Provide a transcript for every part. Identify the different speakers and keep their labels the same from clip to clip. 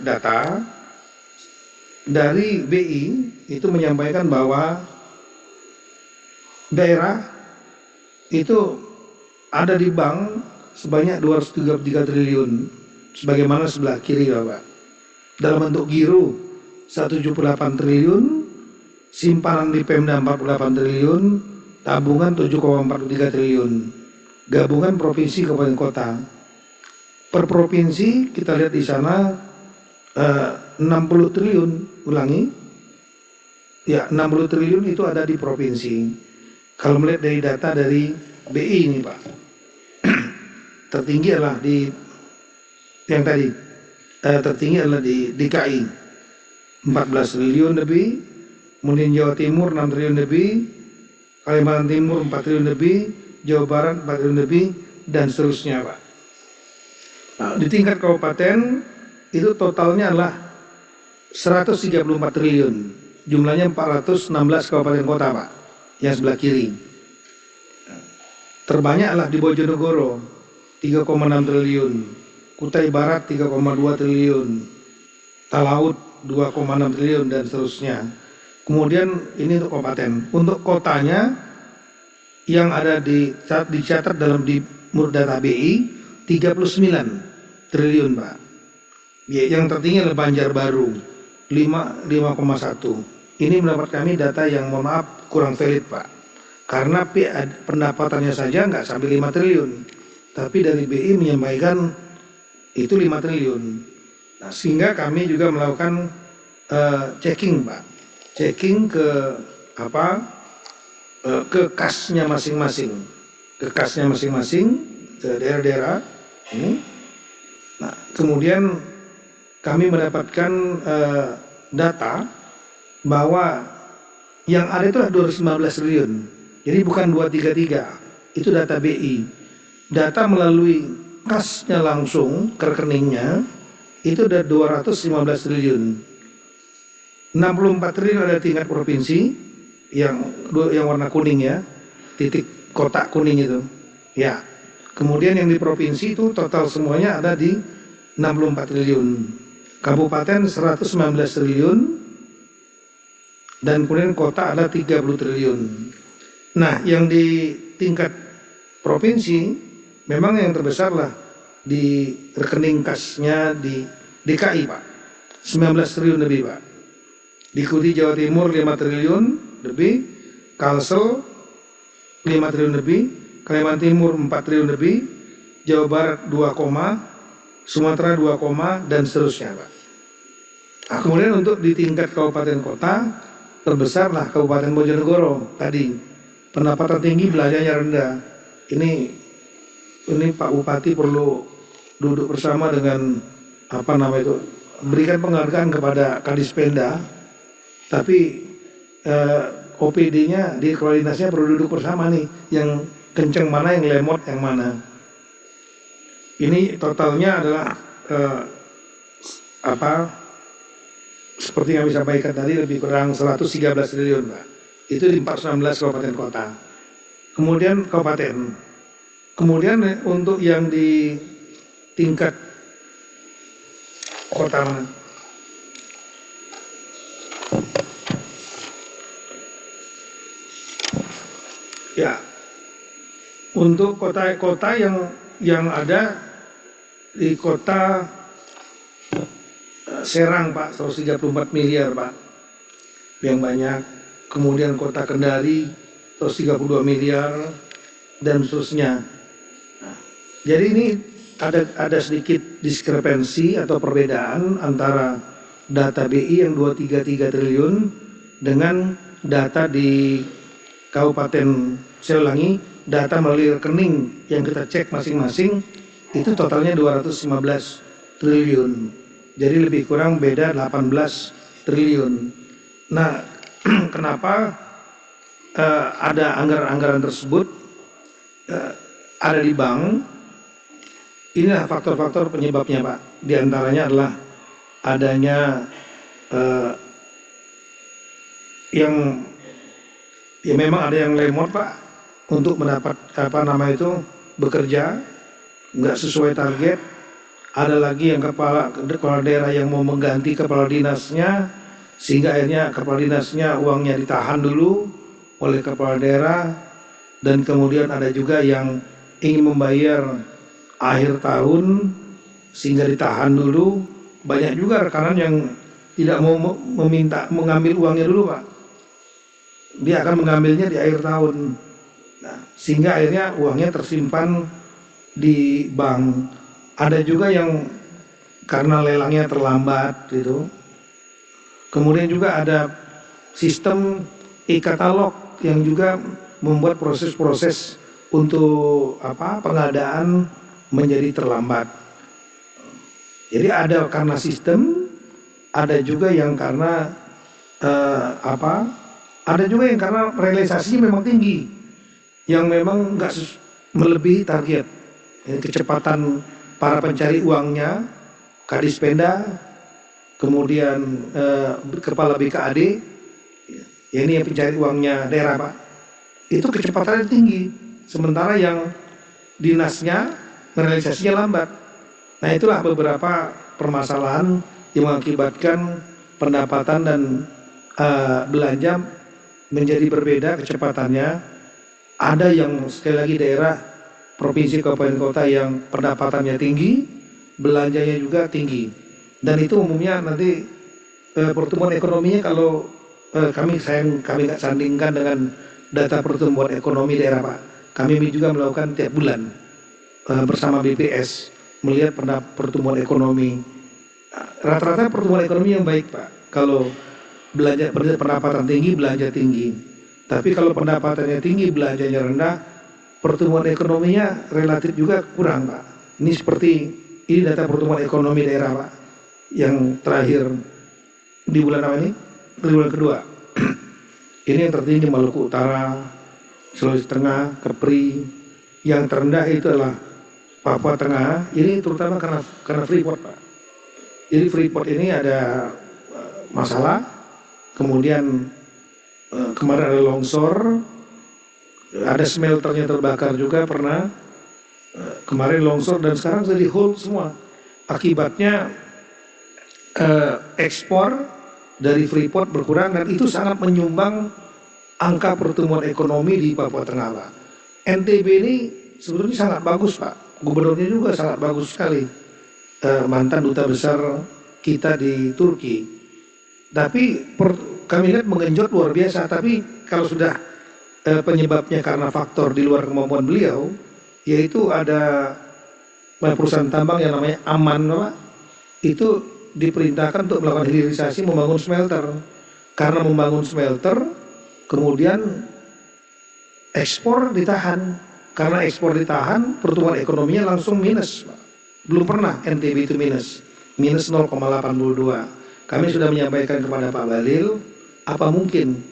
Speaker 1: data dari BI itu menyampaikan bahwa daerah itu ada di bank sebanyak 233 triliun sebagaimana sebelah kiri Bapak. Dalam bentuk giro 178 triliun, simpanan di Pemda 48 triliun, tabungan 7,43 triliun. Gabungan provinsi kabupaten kota. Per provinsi kita lihat di sana 60 triliun, ulangi. Ya, 60 triliun itu ada di provinsi. Kalau melihat dari data dari BI ini, Pak. Tertinggi adalah di yang tadi tertinggi adalah di DKI 14 triliun lebih, kemudian Jawa Timur 6 triliun lebih, Kalimantan Timur 4 triliun lebih, Jawa Barat 4 triliun lebih, dan seterusnya Pak. Nah, di tingkat kabupaten itu totalnya adalah 134 triliun, jumlahnya 416 kabupaten kota Pak, yang sebelah kiri. Terbanyak adalah di Bojonegoro 3,6 triliun, Kutai Barat 3,2 triliun, Talaut 2,6 triliun, dan seterusnya. Kemudian ini untuk kabupaten. Untuk kotanya yang ada dicatat dalam di data BI 39 triliun Pak. Yang tertinggi adalah Banjarbaru 5,1. Ini mendapat kami data yang mohon maaf kurang valid Pak. Karena pendapatannya saja nggak sampai 5 triliun. Tapi dari BI menyampaikan itu 5 triliun. Nah, sehingga kami juga melakukan checking Pak. Checking ke ke kasnya masing-masing. Ke kasnya masing-masing, ke daerah-daerah ini. Nah, kemudian kami mendapatkan data bahwa yang ada itu adalah 219 triliun. Jadi bukan 233. Itu data BI. Data melalui kasnya langsung ke rekeningnya itu ada 215 triliun. 64 triliun ada tingkat provinsi yang warna kuning ya, titik kotak kuning itu. Ya. Kemudian yang di provinsi itu total semuanya ada di 64 triliun. Kabupaten 119 triliun dan kemudian kota ada 30 triliun. Nah, yang di tingkat provinsi memang yang terbesar lah di rekening kasnya di DKI Pak, 19 triliun lebih Pak. Diikuti Jawa Timur 5 triliun lebih, Kalsel 5 triliun lebih, Kalimantan Timur 4 triliun lebih, Jawa Barat 2, Sumatera 2, dan seterusnya Pak. Nah, kemudian untuk di tingkat kabupaten kota terbesar lah Kabupaten Bojonegoro tadi, pendapatan tinggi belanjanya rendah. Ini Pak Bupati perlu duduk bersama dengan berikan penghargaan kepada Kadispenda, tapi OPD-nya di koordinasinya perlu duduk bersama nih, yang kenceng mana, yang lemot yang mana. Ini totalnya adalah seperti yang saya sampaikan tadi, lebih kurang 113 triliun Pak. Itu di 419 kabupaten kota. Kemudian kabupaten. Kemudian untuk yang di tingkat kota ya, untuk kota-kota yang ada di kota Serang Pak 134 miliar Pak, yang banyak. Kemudian kota Kendari 132 miliar dan seterusnya. Jadi ini ada sedikit diskrepensi atau perbedaan antara data BI yang 233 triliun dengan data di Kabupaten. Saya ulangi, data melalui rekening yang kita cek masing-masing itu totalnya 215 triliun. Jadi lebih kurang beda 18 triliun. Nah, kenapa ada anggaran-anggaran tersebut ada di bank? Inilah faktor-faktor penyebabnya Pak. Di antaranya adalah adanya yang ya memang ada yang lemot Pak untuk mendapat bekerja nggak sesuai target, ada lagi yang kepala daerah yang mau mengganti kepala dinasnya, sehingga akhirnya kepala dinasnya uangnya ditahan dulu oleh kepala daerah, dan kemudian ada juga yang ingin membayar akhir tahun sehingga ditahan dulu. Banyak juga rekanan yang tidak mau meminta mengambil uangnya dulu, Pak. Dia akan mengambilnya di akhir tahun. Nah, sehingga akhirnya uangnya tersimpan di bank. Ada juga yang karena lelangnya terlambat gitu. Kemudian juga ada sistem e-katalog yang juga membuat proses-proses untuk pengadaan menjadi terlambat. Jadi ada karena sistem, ada juga yang karena ada juga yang karena realisasinya memang tinggi, yang memang nggak melebihi target. Kecepatan para pencari uangnya, Kadispenda, kemudian kepala BKAD, ya ini yang pencari uangnya daerah, Pak, itu kecepatannya tinggi, sementara yang dinasnya realisasinya lambat. Nah, itulah beberapa permasalahan yang mengakibatkan pendapatan dan belanja menjadi berbeda kecepatannya. Ada yang sekali lagi daerah, provinsi, kabupaten, kota yang pendapatannya tinggi, belanjanya juga tinggi, dan itu umumnya nanti pertumbuhan ekonominya kalau kami nggak sandingkan dengan data pertumbuhan ekonomi daerah, Pak. Kami juga melakukan tiap bulan bersama BPS melihat pertumbuhan ekonomi. Rata-rata pertumbuhan ekonomi yang baik, Pak. Kalau pendapatan tinggi, belanja tinggi. Tapi kalau pendapatannya tinggi, belanjanya rendah, pertumbuhan ekonominya relatif juga kurang, Pak. Ini seperti ini data pertumbuhan ekonomi daerah, Pak, yang terakhir di bulan apa ini? Di bulan kedua. Ini yang tertinggi Maluku Utara, Sulawesi Tengah, Kepri. Yang terendah itu adalah Papua Tengah. Ini terutama karena Freeport, Pak. Jadi Freeport ini ada masalah. Kemudian kemarin ada longsor, ada smelternya terbakar juga pernah. Kemarin longsor dan sekarang jadi hold semua. Akibatnya ekspor dari Freeport berkurang, dan itu sangat menyumbang angka pertumbuhan ekonomi di Papua Tengah, Pak. NTB ini sebetulnya sangat bagus, Pak. Gubernurnya juga sangat bagus sekali. Mantan duta besar kita di Turki. Tapi kami lihat mengenjot luar biasa. Tapi kalau sudah penyebabnya karena faktor di luar kemampuan beliau, yaitu ada perusahaan tambang yang namanya Aman, Pak, itu diperintahkan untuk melakukan hilirisasi, membangun smelter. Karena membangun smelter, kemudian ekspor ditahan. Karena ekspor ditahan, pertumbuhan ekonominya langsung minus, Pak. Belum pernah NTB itu minus 0,82. Kami sudah menyampaikan kepada Pak Balil, apa mungkin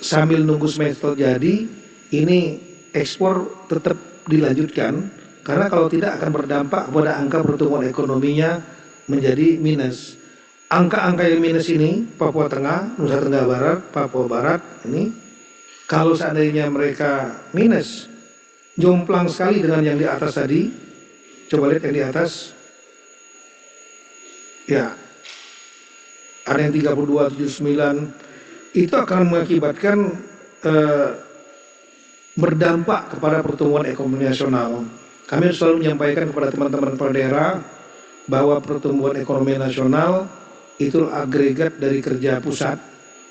Speaker 1: sambil nunggu smelter jadi, ini ekspor tetap dilanjutkan, karena kalau tidak akan berdampak pada angka pertumbuhan ekonominya menjadi minus. Angka-angka yang minus ini, Papua Tengah, Nusa Tenggara Barat, Papua Barat, ini kalau seandainya mereka minus, jomplang sekali dengan yang di atas tadi. Coba lihat yang di atas, ya, ada yang 32,79, itu akan mengakibatkan berdampak kepada pertumbuhan ekonomi nasional. Kami selalu menyampaikan kepada teman-teman kepala daerah bahwa pertumbuhan ekonomi nasional itu agregat dari kerja pusat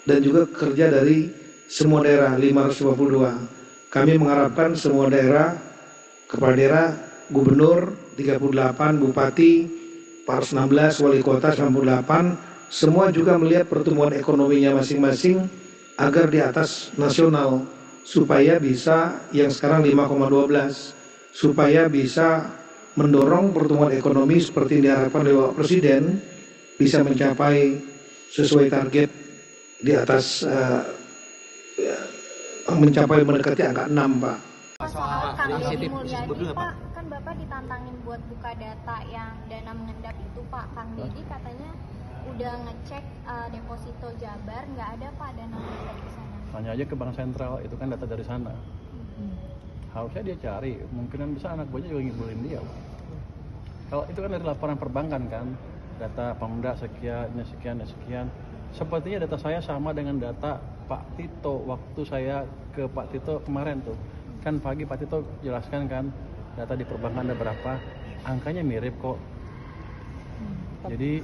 Speaker 1: dan juga kerja dari semua daerah, 552. Kami mengharapkan semua daerah, kepala daerah, gubernur 38, bupati 416, wali kota 98, semua juga melihat pertumbuhan ekonominya masing-masing agar di atas nasional, supaya bisa yang sekarang 5,12, supaya bisa mendorong pertumbuhan ekonomi seperti yang diharapkan oleh Bapak Presiden, bisa mencapai sesuai target di atas mencapai mendekati angka 6, Pak.
Speaker 2: Soal Kang Deddy Mulyadi, Pak, kan Bapak ditantangin buat buka data yang dana mengendap itu, Pak. Kang Deddy katanya udah ngecek deposito Jabar, nggak ada, Pak, dana mengendap di sana.
Speaker 3: Tanya aja ke Bank Sentral, itu kan data dari sana. Harusnya dia cari, kemungkinan bisa anak buahnya juga ngibulin dia. Kalau itu kan dari laporan perbankan kan, data Pemda sekian, sekian, dan sekian. Sepertinya data saya sama dengan data Pak Tito waktu saya ke Pak Tito kemarin tuh. Kan pagi Pak Tito jelaskan kan data di perbankan ada berapa, angkanya mirip kok. Jadi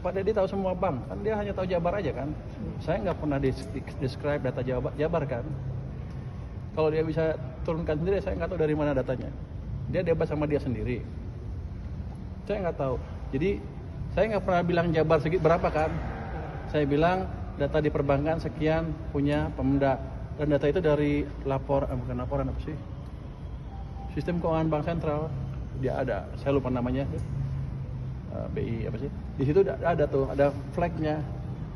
Speaker 3: Pak Dedi tahu semua bank, kan dia hanya tahu Jabar aja kan. Saya nggak pernah describe data Jabar kan. Kalau dia bisa turunkan sendiri, saya nggak tahu dari mana datanya. Dia debat sama dia sendiri. Saya nggak tahu. Jadi saya nggak pernah bilang Jabar berapa kan. Saya bilang data di perbankan sekian punya Pemda. Dan data itu dari bukan laporan apa sih? Sistem Keuangan Bank Sentral. Dia ada, saya lupa namanya. BI apa sih? Di situ ada tuh, ada flagnya.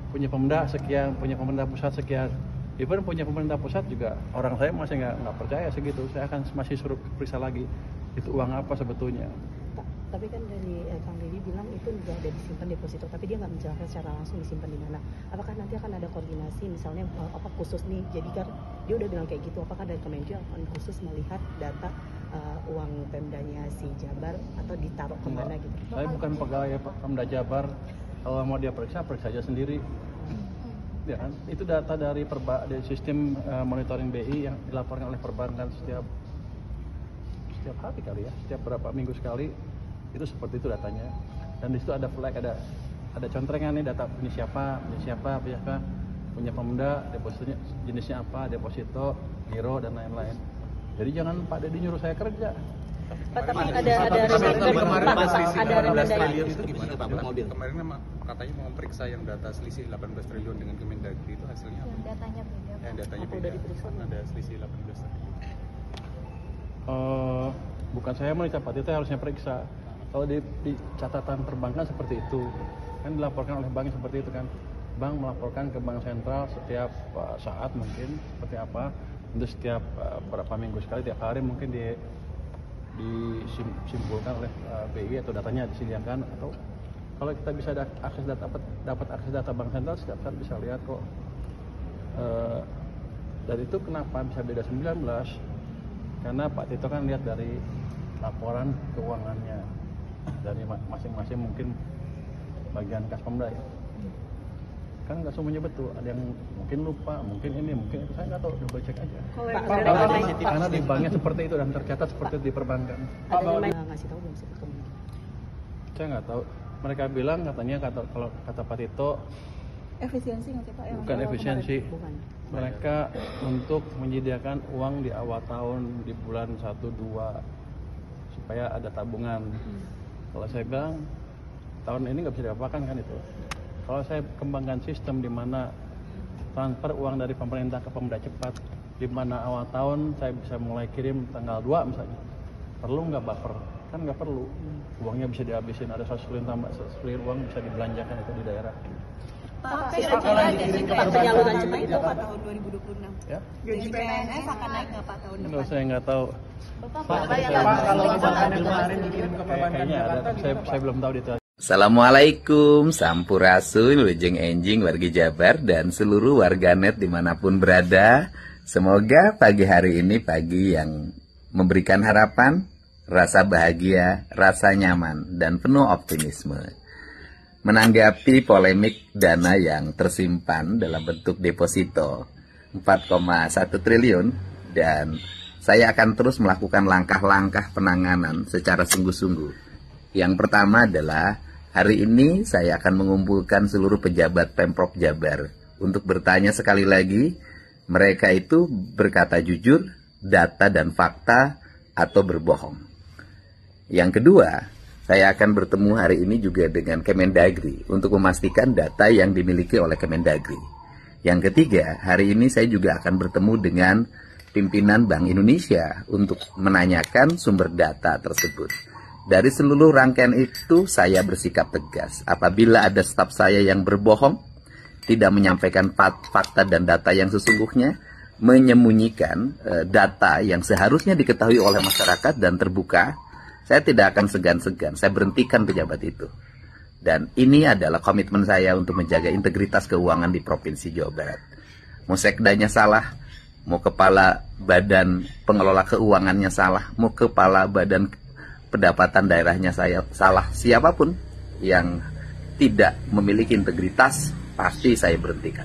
Speaker 3: Punya Pemda sekian, punya pemerintah pusat sekian. Even punya pemerintah pusat juga orang saya masih nggak percaya segitu. Saya akan masih suruh periksa lagi itu uang apa sebetulnya.
Speaker 4: Tapi kan dari Kang Deddy bilang itu juga ada disimpan deposito, tapi dia nggak menjelaskan secara langsung disimpan di mana. Apakah nanti akan ada koordinasi, misalnya apa khusus nih? Jadi kan dia udah bilang kayak gitu. Apakah dari Kemenju akan khusus melihat data uang Pemdanya si Jabar atau ditaruh kemana gitu?
Speaker 3: Saya bukan pegawai Pemda Jabar. Kalau mau dia periksa aja sendiri. Ya kan? Itu data dari sistem monitoring BI yang dilaporkan oleh perbankan setiap hari kali ya, setiap berapa minggu sekali. Itu seperti itu datanya, dan di situ ada flag, ada contrengan nih data ini siapa, punya Pemda, depositonya jenisnya apa, deposito, giro dan lain-lain. Jadi jangan Pak Deddy nyuruh saya kerja.
Speaker 4: Pak, tapi ada
Speaker 5: triliun itu gimana Pak? Kemarin katanya mau memeriksa yang data selisih 18 triliun dengan Kemendagri, itu hasilnya apa?
Speaker 2: Yang datanya beda.
Speaker 5: Yang datanya beda. Ada selisih 18 triliun.
Speaker 3: Bukan saya meriksa, Pak Tito harusnya periksa. Kalau di catatan perbankan seperti itu, kan dilaporkan oleh bank seperti itu kan. Bank melaporkan ke Bank Sentral setiap saat mungkin seperti apa. Untuk setiap berapa minggu sekali, tiap hari mungkin disimpulkan oleh BI atau datanya disediakan. Atau kalau kita bisa dapat akses data Bank Sentral, setiap saat bisa lihat kok. Dan itu kenapa bisa beda 19? Karena Pak Tito kan lihat dari laporan keuangannya dari masing-masing mungkin bagian kas Pemda ya. Kan nggak semuanya betul, ada yang mungkin lupa, mungkin ini, mungkin itu, saya nggak tahu, double check aja. Karena di banknya seperti itu dan tercatat seperti itu di perbankan.
Speaker 4: Ngasih tahu belum sih ketemu?
Speaker 3: Saya nggak tahu. Mereka bilang kalau kata Pak Tito
Speaker 6: efisiensi nggak sih Pak?
Speaker 3: Bukan efisiensi.
Speaker 4: Bukan.
Speaker 3: Mereka untuk menyediakan uang di awal tahun di bulan 1-2 supaya ada tabungan. Kalau saya bilang tahun ini nggak bisa diapakan kan itu. Kalau saya kembangkan sistem di mana transfer uang dari pemerintah ke Pemda cepat, di mana awal tahun saya bisa mulai kirim tanggal 2 misalnya, perlu nggak buffer? Kan nggak perlu. Uangnya bisa dihabisin, ada 100 triliun tambah 100 triliun uang bisa dibelanjakan itu di daerah.
Speaker 6: Pak, penyaluran cepat itu Pak tahun 2026.
Speaker 3: Ya?
Speaker 6: Gaji PNS akan naik nggak Pak tahun depan?
Speaker 3: Saya nggak tahu.
Speaker 6: Pak,
Speaker 3: kalau kemarin dikirim ke perbankan Jakarta, saya belum tahu detail.
Speaker 7: Assalamualaikum, sampurasun, wilujeng enjing wargi Jabar dan seluruh warganet dimanapun berada. Semoga pagi hari ini pagi yang memberikan harapan, rasa bahagia, rasa nyaman, dan penuh optimisme. Menanggapi polemik dana yang tersimpan dalam bentuk deposito 4,1 triliun dan saya akan terus melakukan langkah-langkah penanganan secara sungguh-sungguh. Yang pertama adalah hari ini saya akan mengumpulkan seluruh pejabat Pemprov Jabar untuk bertanya sekali lagi, mereka itu berkata jujur, data dan fakta, atau berbohong. Yang kedua, saya akan bertemu hari ini juga dengan Kemendagri untuk memastikan data yang dimiliki oleh Kemendagri. Yang ketiga, hari ini saya juga akan bertemu dengan pimpinan Bank Indonesia untuk menanyakan sumber data tersebut. Dari seluruh rangkaian itu, saya bersikap tegas. Apabila ada staf saya yang berbohong, tidak menyampaikan fakta dan data yang sesungguhnya, menyembunyikan data yang seharusnya diketahui oleh masyarakat dan terbuka, saya tidak akan segan-segan, saya berhentikan pejabat itu. Dan ini adalah komitmen saya untuk menjaga integritas keuangan di Provinsi Jawa Barat. Mau sekdanya salah, mau kepala badan pengelola keuangannya salah, mau kepala badan pendapatan daerahnya saya salah, siapapun yang tidak memiliki integritas pasti saya berhentikan.